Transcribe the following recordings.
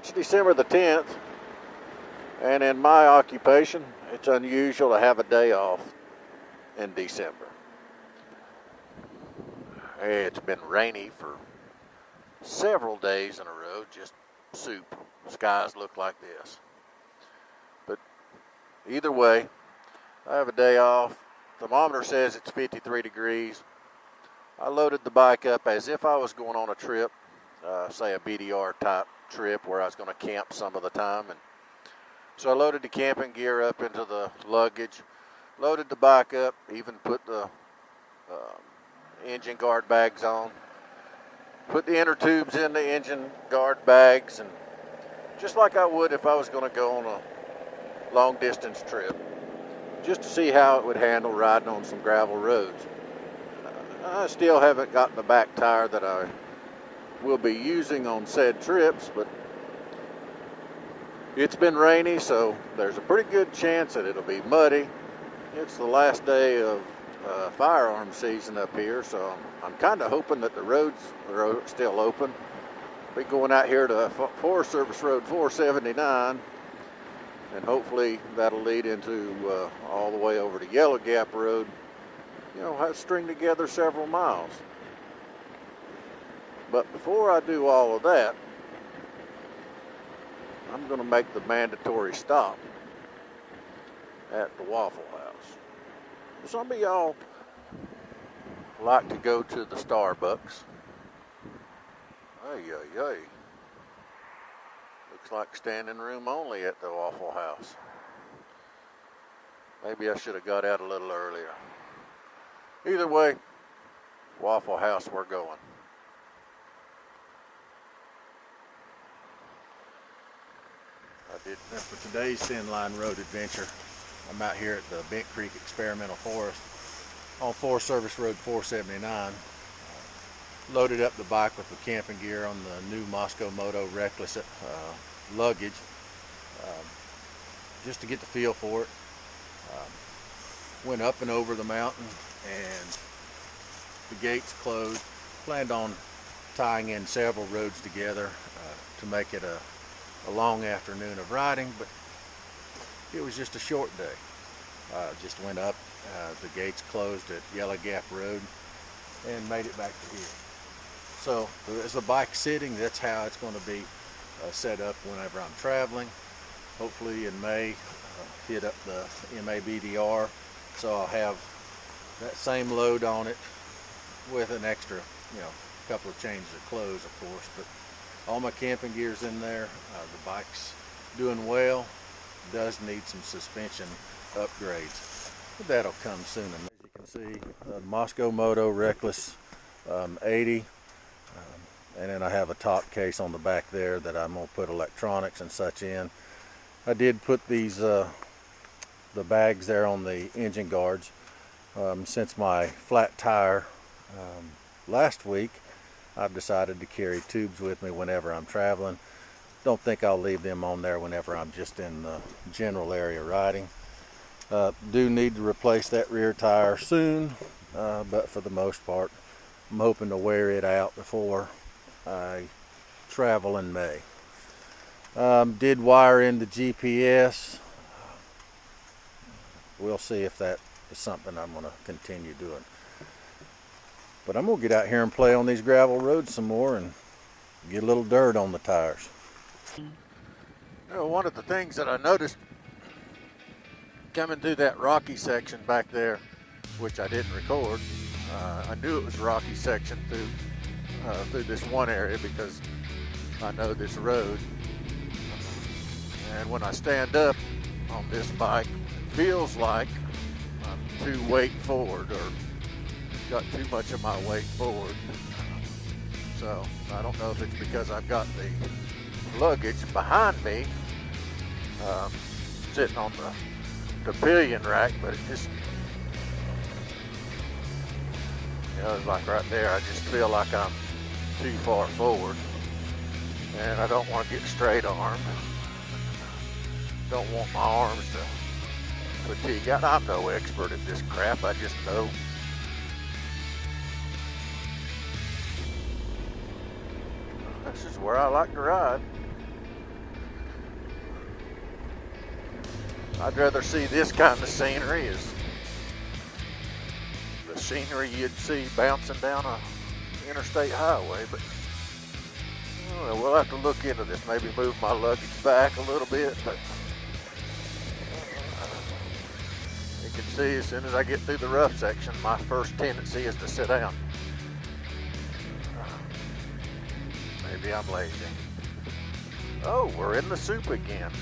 It's December the 10th, and in my occupation, it's unusual to have a day off in December. It's been rainy for several days in a row, just soup. Skies look like this. But either way, I have a day off. Thermometer says it's 53 degrees. I loaded the bike up as if I was going on a trip, say a BDR type trip where I was going to camp some of the time. And so I loaded the camping gear up into the luggage, loaded the bike up, even put the engine guard bags on, put the inner tubes in the engine guard bags, and just like I would if I was going to go on a long distance trip, just to see how it would handle riding on some gravel roads. I still haven't gotten the back tire that I will be using on said trips, but it's been rainy, so there's a pretty good chance that it'll be muddy. It's the last day of firearm season up here, so I'm kind of hoping that the roads are still open. Be going out here to Forest Service Road 479, and hopefully that'll lead into all the way over to Yellow Gap Road. You know, string together several miles. But before I do all of that, I'm going to make the mandatory stop at the Waffle House. Some of y'all like to go to the Starbucks. Ay. Looks like standing room only at the Waffle House. Maybe I should have got out a little earlier. Either way, Waffle House we're going. For today's Thin Line Road adventure, I'm out here at the Bent Creek Experimental Forest on Forest Service Road 479. Loaded up the bike with the camping gear on the new Mosko Moto Reckless luggage, just to get the feel for it. Went up and over the mountain, and the gates closed. Planned on tying in several roads together to make it a long afternoon of riding, but it was just a short day. Just went up, the gates closed at Yellow Gap Road, and made it back to here. So as the bike sitting, that's how it's going to be set up whenever I'm traveling. Hopefully in May, hit up the MA BDR, so I'll have that same load on it with an extra, couple of changes of clothes, of course, but all my camping gear's in there. The bike's doing well. Does need some suspension upgrades, but that'll come soon. And as you can see, Mosko Moto Reckless 80, and then I have a top case on the back there that I'm going to put electronics and such in. I did put these the bags there on the engine guards. Since my flat tire last week, I've decided to carry tubes with me whenever I'm traveling. Don't think I'll leave them on there whenever I'm just in the general area riding. Do need to replace that rear tire soon, but for the most part, I'm hoping to wear it out before I travel in May. Did wire in the GPS. We'll see if that is something I'm going to continue doing. But I'm going to get out here and play on these gravel roads some more and get a little dirt on the tires. One of the things that I noticed coming through that rocky section back there, which I didn't record, I knew it was a rocky section through this one area because I know this road. And when I stand up on this bike, it feels like I'm too weight forward or got too much of my weight forward. So I don't know if it's because I've got the luggage behind me sitting on the pillion rack, but it just, it's like right there, I just feel like I'm too far forward, and I don't want to get straight armed. Don't want my arms to fatigue. I'm no expert at this crap, I just know. This is where I like to ride. I'd rather see this kind of scenery as the scenery you'd see bouncing down a interstate highway, but we'll have to look into this. Maybe move my luggage back a little bit, but you can see as soon as I get through the rough section, my first tendency is to sit down. Maybe I'm lazy. Oh, we're in the soup again.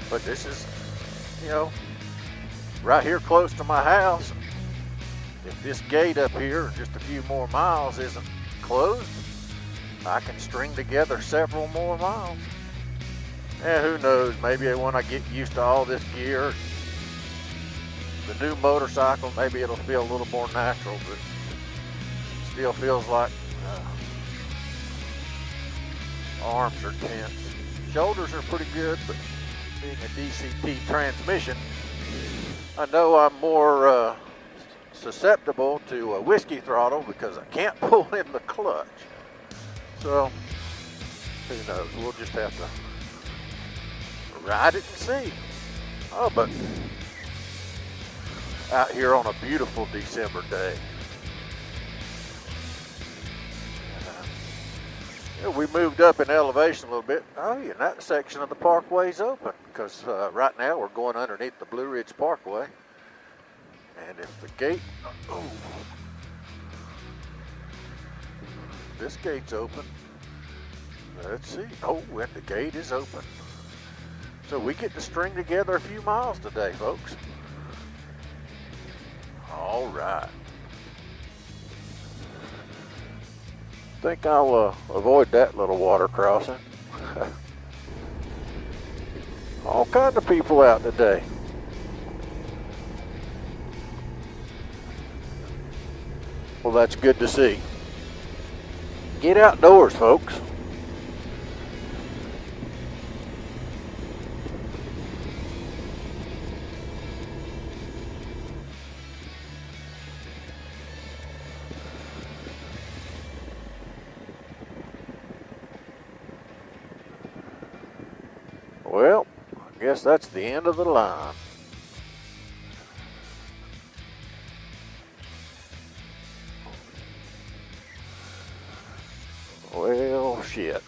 But this is, right here close to my house. If this gate up here, just a few more miles, isn't closed, I can string together several more miles. And who knows, maybe when I get used to all this gear, the new motorcycle, maybe it'll feel a little more natural, but still feels like arms are tense. Shoulders are pretty good, but being a DCT transmission, I know I'm more susceptible to a whiskey throttle because I can't pull in the clutch. So, who knows? We'll just have to ride it and see. Oh, but out here on a beautiful December day, we moved up in elevation a little bit. Oh, yeah, that section of the parkway's open because right now we're going underneath the Blue Ridge Parkway. And if the gate, this gate's open. Let's see. Oh, and the gate is open. So we get to string together a few miles today, folks. All right. Think I'll avoid that little water crossing. All kinds of people out today. Well, that's good to see. Get outdoors, folks. Well, I guess that's the end of the line. Well, shit.